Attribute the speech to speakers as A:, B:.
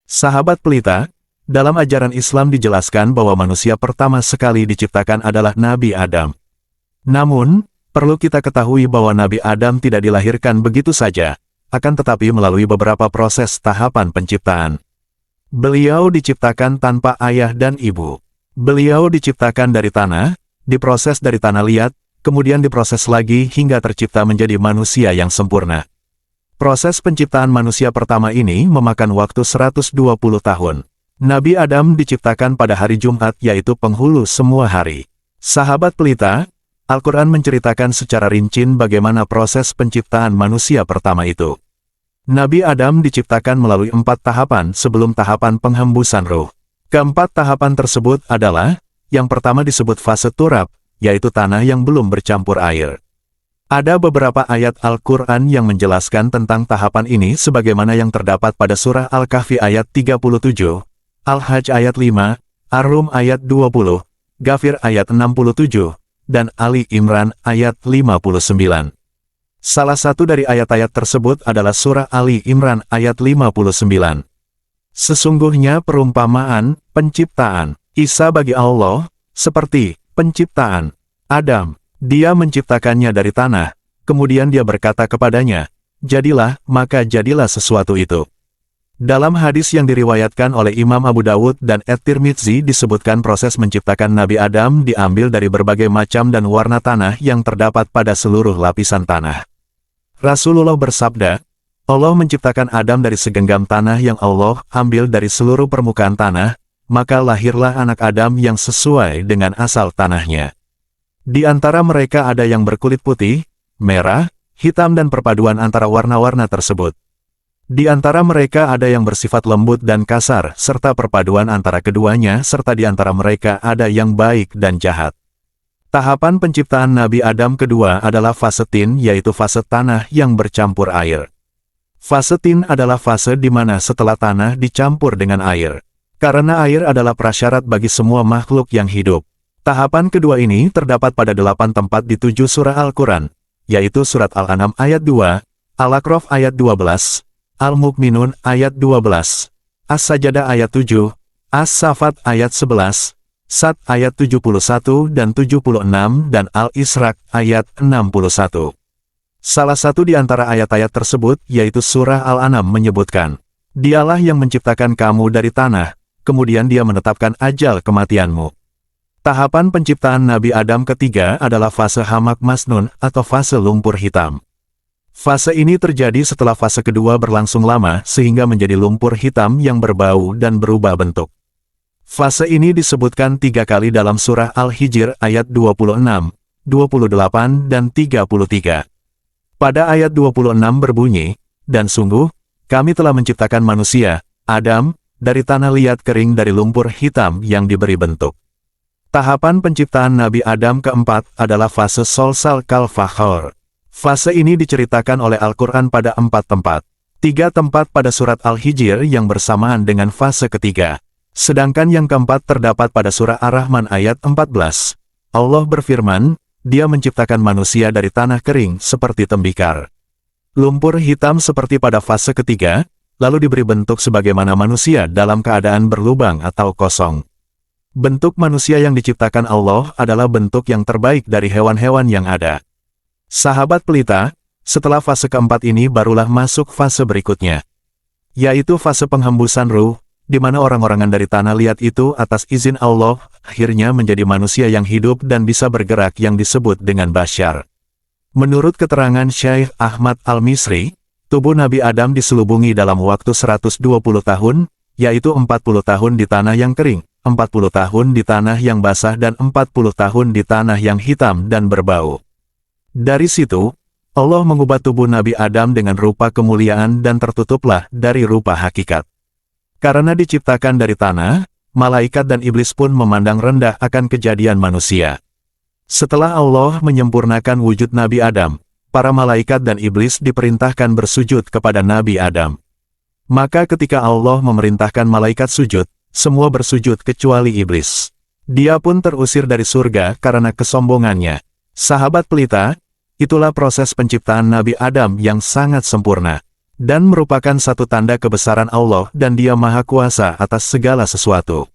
A: Sahabat pelita, dalam ajaran Islam dijelaskan bahwa manusia pertama sekali diciptakan adalah Nabi Adam. Namun, perlu kita ketahui bahwa Nabi Adam tidak dilahirkan begitu saja, akan tetapi melalui beberapa proses tahapan penciptaan. Beliau diciptakan tanpa ayah dan ibu. Beliau diciptakan dari tanah, diproses dari tanah liat, kemudian diproses lagi hingga tercipta menjadi manusia yang sempurna. Proses penciptaan manusia pertama ini memakan waktu 120 tahun. Nabi Adam diciptakan pada hari Jumat, yaitu penghulu semua hari. Sahabat pelita, Al-Quran menceritakan secara rinci bagaimana proses penciptaan manusia pertama itu. Nabi Adam diciptakan melalui 4 tahapan sebelum tahapan penghembusan ruh. Keempat tahapan tersebut adalah, yang pertama disebut fase turab, yaitu tanah yang belum bercampur air. Ada beberapa ayat Al-Quran yang menjelaskan tentang tahapan ini sebagaimana yang terdapat pada surah Al-Kahfi ayat 37, Al-Hajj ayat 5, Ar-Rum ayat 20, Ghafir ayat 67, dan Ali Imran ayat 59. Salah satu dari ayat-ayat tersebut adalah surah Ali Imran ayat 59. Sesungguhnya perumpamaan, penciptaan, Isa bagi Allah, seperti penciptaan Adam. Dia menciptakannya dari tanah, kemudian dia berkata kepadanya, jadilah, maka jadilah sesuatu itu. Dalam hadis yang diriwayatkan oleh Imam Abu Dawud dan At-Tirmidzi disebutkan proses menciptakan Nabi Adam diambil dari berbagai macam dan warna tanah yang terdapat pada seluruh lapisan tanah. Rasulullah bersabda, Allah menciptakan Adam dari segenggam tanah yang Allah ambil dari seluruh permukaan tanah, maka lahirlah anak Adam yang sesuai dengan asal tanahnya. Di antara mereka ada yang berkulit putih, merah, hitam dan perpaduan antara warna-warna tersebut. Di antara mereka ada yang bersifat lembut dan kasar, serta perpaduan antara keduanya, serta di antara mereka ada yang baik dan jahat. Tahapan penciptaan Nabi Adam kedua adalah fase tin, yaitu fase tanah yang bercampur air. Fase tin adalah fase di mana setelah tanah dicampur dengan air. Karena air adalah prasyarat bagi semua makhluk yang hidup. Tahapan kedua ini terdapat pada 8 tempat di 7 surah Al-Quran, yaitu surat Al-An'am ayat 2, Al-A'raf ayat 12, Al-Mu'minun ayat 12, As-Sajadah ayat 7, As-Safat ayat 11, Sad ayat 71 dan 76 dan Al-Isra ayat 61. Salah satu di antara ayat-ayat tersebut yaitu surah Al-An'am menyebutkan, Dialah yang menciptakan kamu dari tanah, kemudian dia menetapkan ajal kematianmu. Tahapan penciptaan Nabi Adam ketiga adalah fase hamak masnun atau fase lumpur hitam. Fase ini terjadi setelah fase kedua berlangsung lama sehingga menjadi lumpur hitam yang berbau dan berubah bentuk. Fase ini disebutkan 3 kali dalam surah Al-Hijr ayat 26, 28 dan 33. Pada ayat 26 berbunyi, dan sungguh, kami telah menciptakan manusia, Adam, dari tanah liat kering dari lumpur hitam yang diberi bentuk. Tahapan penciptaan Nabi Adam keempat adalah fase solsal kal-fakhor. Fase ini diceritakan oleh Al-Quran pada 4 tempat. 3 tempat pada surat Al-Hijr yang bersamaan dengan fase ketiga. Sedangkan yang keempat terdapat pada surah Ar-Rahman ayat 14. Allah berfirman, Dia menciptakan manusia dari tanah kering seperti tembikar. Lumpur hitam seperti pada fase ketiga, lalu diberi bentuk sebagaimana manusia dalam keadaan berlubang atau kosong. Bentuk manusia yang diciptakan Allah adalah bentuk yang terbaik dari hewan-hewan yang ada. Sahabat pelita, setelah fase keempat ini barulah masuk fase berikutnya, yaitu fase penghembusan ruh, di mana orang-orangan dari tanah liat itu atas izin Allah, akhirnya menjadi manusia yang hidup dan bisa bergerak yang disebut dengan basyar. Menurut keterangan Syekh Ahmad Al-Misri, tubuh Nabi Adam diselubungi dalam waktu 120 tahun, yaitu 40 tahun di tanah yang kering, 40 tahun di tanah yang basah dan 40 tahun di tanah yang hitam dan berbau. Dari situ, Allah mengubah tubuh Nabi Adam dengan rupa kemuliaan dan tertutuplah dari rupa hakikat. Karena diciptakan dari tanah, malaikat dan iblis pun memandang rendah akan kejadian manusia. Setelah Allah menyempurnakan wujud Nabi Adam, para malaikat dan iblis diperintahkan bersujud kepada Nabi Adam. Maka ketika Allah memerintahkan malaikat sujud, semua bersujud kecuali iblis. Dia pun terusir dari surga karena kesombongannya. Sahabat pelita, itulah proses penciptaan Nabi Adam yang sangat sempurna. dan merupakan satu tanda kebesaran Allah dan Dia Maha Kuasa atas segala sesuatu.